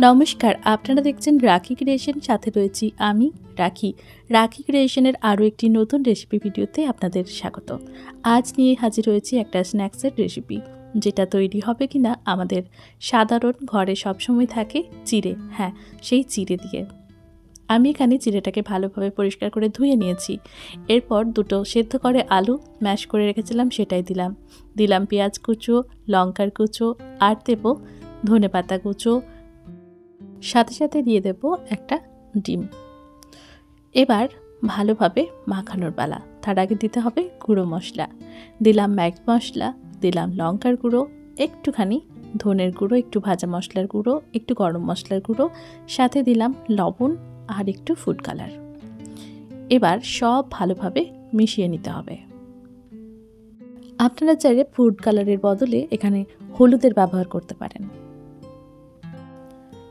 নমস্কার, আপনারা দেখছেন রাখি ক্রিয়েশন, সাথে রয়েছি আমি রাখি। রাখি ক্রিয়েশনের আরও একটি নতুন রেসিপি ভিডিওতে আপনাদের স্বাগত। আজ নিয়ে হাজির হয়েছি একটা স্ন্যাক্সের রেসিপি, যেটা তৈরি হবে কিনা আমাদের সাধারণ ঘরে সবসময় থাকে চিড়ে। হ্যাঁ, সেই চিড়ে দিয়ে। আমি এখানে চিড়েটাকে ভালোভাবে পরিষ্কার করে ধুয়ে নিয়েছি। এরপর দুটো সেদ্ধ করে আলু ম্যাশ করে রেখেছিলাম, সেটাই দিলাম পেঁয়াজ কুচো, লঙ্কার কুচো, আর দেব ধনেপাতা কুচো, সাথে সাথে দিয়ে দেব একটা ডিম। এবার ভালোভাবে মাখানোর পালা। তার আগে দিতে হবে গুঁড়ো মশলা। দিলাম ম্যাগি মশলা, দিলাম লঙ্কার গুঁড়ো, একটুখানি ধনের গুঁড়ো, একটু ভাজা মশলার গুঁড়ো, একটু গরম মশলার গুঁড়ো, সাথে দিলাম লবণ আর একটু ফুড কালার। এবার সব ভালোভাবে মিশিয়ে নিতে হবে। আপনারা চাইলে ফুড কালারের বদলে এখানে হলুদের ব্যবহার করতে পারেন।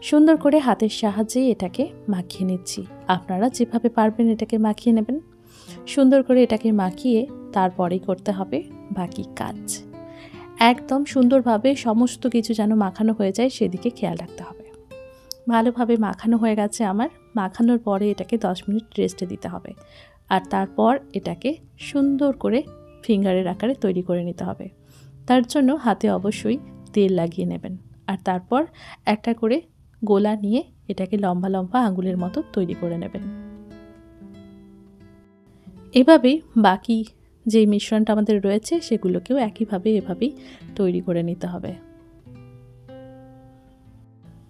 সুন্দর করে হাতের সাহায্যে এটাকে মাখিয়ে নিচ্ছি। আপনারা যেভাবে পারবেন এটাকে মাখিয়ে নেবেন। সুন্দর করে এটাকে মাখিয়ে তারপরেই করতে হবে বাকি কাজ। একদম সুন্দরভাবে সমস্ত কিছু যেন মাখানো হয়ে যায় সেদিকে খেয়াল রাখতে হবে। ভালোভাবে মাখানো হয়ে গেছে আমার। মাখানোর পরে এটাকে 10 মিনিট রেস্টে দিতে হবে। আর তারপর এটাকে সুন্দর করে ফিঙ্গারের আকারে তৈরি করে নিতে হবে। তার জন্য হাতে অবশ্যই তেল লাগিয়ে নেবেন। আর তারপর একটা করে গোলা নিয়ে এটাকে লম্বা লম্বা আঙুলের মতো তৈরি করে নেবেন। এভাবেই বাকি যে মিশ্রণটা আমাদের রয়েছে সেগুলোকেও একইভাবে এভাবেই তৈরি করে নিতে হবে।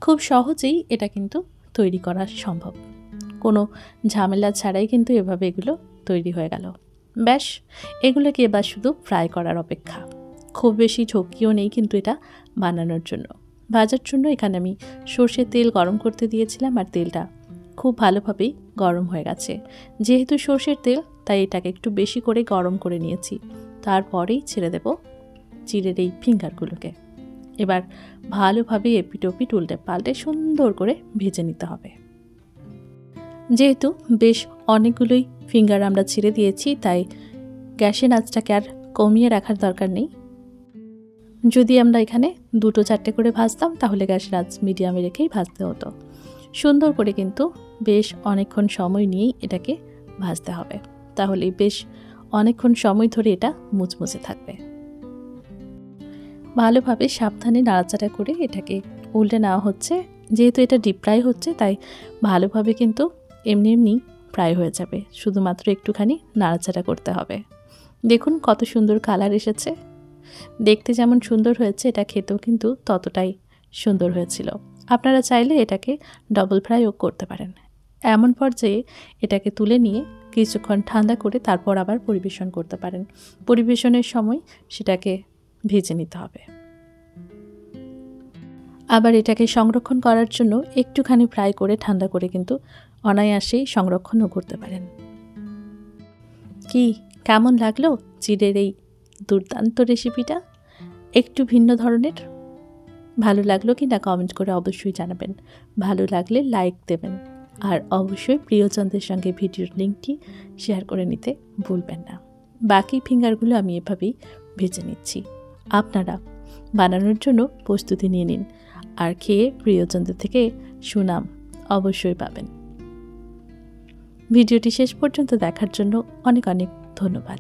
খুব সহজেই এটা কিন্তু তৈরি করা সম্ভব। কোনো ঝামেলা ছাড়াই কিন্তু এভাবে এগুলো তৈরি হয়ে গেল। ব্যাস, এগুলোকে এবার শুধু ফ্রাই করার অপেক্ষা। খুব বেশি ঝক্কিও নেই কিন্তু এটা বানানোর জন্য। ভাজার জন্য এখানে আমি সর্ষের তেল গরম করতে দিয়েছিলাম, আর তেলটা খুব ভালোভাবেই গরম হয়ে গেছে। যেহেতু সর্ষের তেল, তাই এটাকে একটু বেশি করে গরম করে নিয়েছি। তারপরেই ছেড়ে দেব চিড়ের এই ফিঙ্গারগুলোকে। এবার ভালোভাবে এপিট ওপিট উল্টে পাল্টে সুন্দর করে ভেজে নিতে হবে। যেহেতু বেশ অনেকগুলোই ফিঙ্গার আমরা ছেড়ে দিয়েছি, তাই গ্যাসের আঁচটাকে আর কমিয়ে রাখার দরকার নেই। যদি আমরা এখানে 2-4টে করে ভাজতাম তাহলে গ্যাসের আঁচ মিডিয়ামে রেখেই ভাজতে হতো। সুন্দর করে কিন্তু বেশ অনেকক্ষণ সময় নিয়েই এটাকে ভাজতে হবে, তাহলে বেশ অনেকক্ষণ সময় ধরে এটা মুচমুচে থাকবে। ভালোভাবে সাবধানে নাড়াচাড়া করে এটাকে উল্টে নেওয়া হচ্ছে। যেহেতু এটা ডিপ ফ্রাই হচ্ছে, তাই ভালোভাবে কিন্তু এমনি এমনি ফ্রাই হয়ে যাবে। শুধুমাত্র একটুখানি নাড়াচাড়া করতে হবে। দেখুন কত সুন্দর কালার এসেছে। দেখতে যেমন সুন্দর হয়েছে, এটা খেতেও কিন্তু ততটাই সুন্দর হয়েছিল। আপনারা চাইলে এটাকে ডবল ফ্রাইও করতে পারেন। এমন পর্যায়ে এটাকে তুলে নিয়ে কিছুক্ষণ ঠান্ডা করে তারপর আবার পরিবেশন করতে পারেন। পরিবেশনের সময় সেটাকে ভেজে নিতে হবে। আবার এটাকে সংরক্ষণ করার জন্য একটুখানি ফ্রাই করে ঠান্ডা করে কিন্তু অনায়াসেই সংরক্ষণও করতে পারেন। কি কেমন লাগলো চিড়ের এই দুর্দান্ত রেসিপিটা? একটু ভিন্ন ধরনের। ভালো লাগলো কি না কমেন্ট করে অবশ্যই জানাবেন। ভালো লাগলে লাইক দেবেন, আর অবশ্যই প্রিয়জনদের সঙ্গে ভিডিওর লিঙ্কটি শেয়ার করে নিতে ভুলবেন না। বাকি ফিঙ্গারগুলো আমি এভাবেই ভেজে নিচ্ছি। আপনারা বানানোর জন্য প্রস্তুতি নিয়ে নিন, আর খেয়ে প্রিয়জনদের থেকে সুনাম অবশ্যই পাবেন। ভিডিওটি শেষ পর্যন্ত দেখার জন্য অনেক অনেক ধন্যবাদ।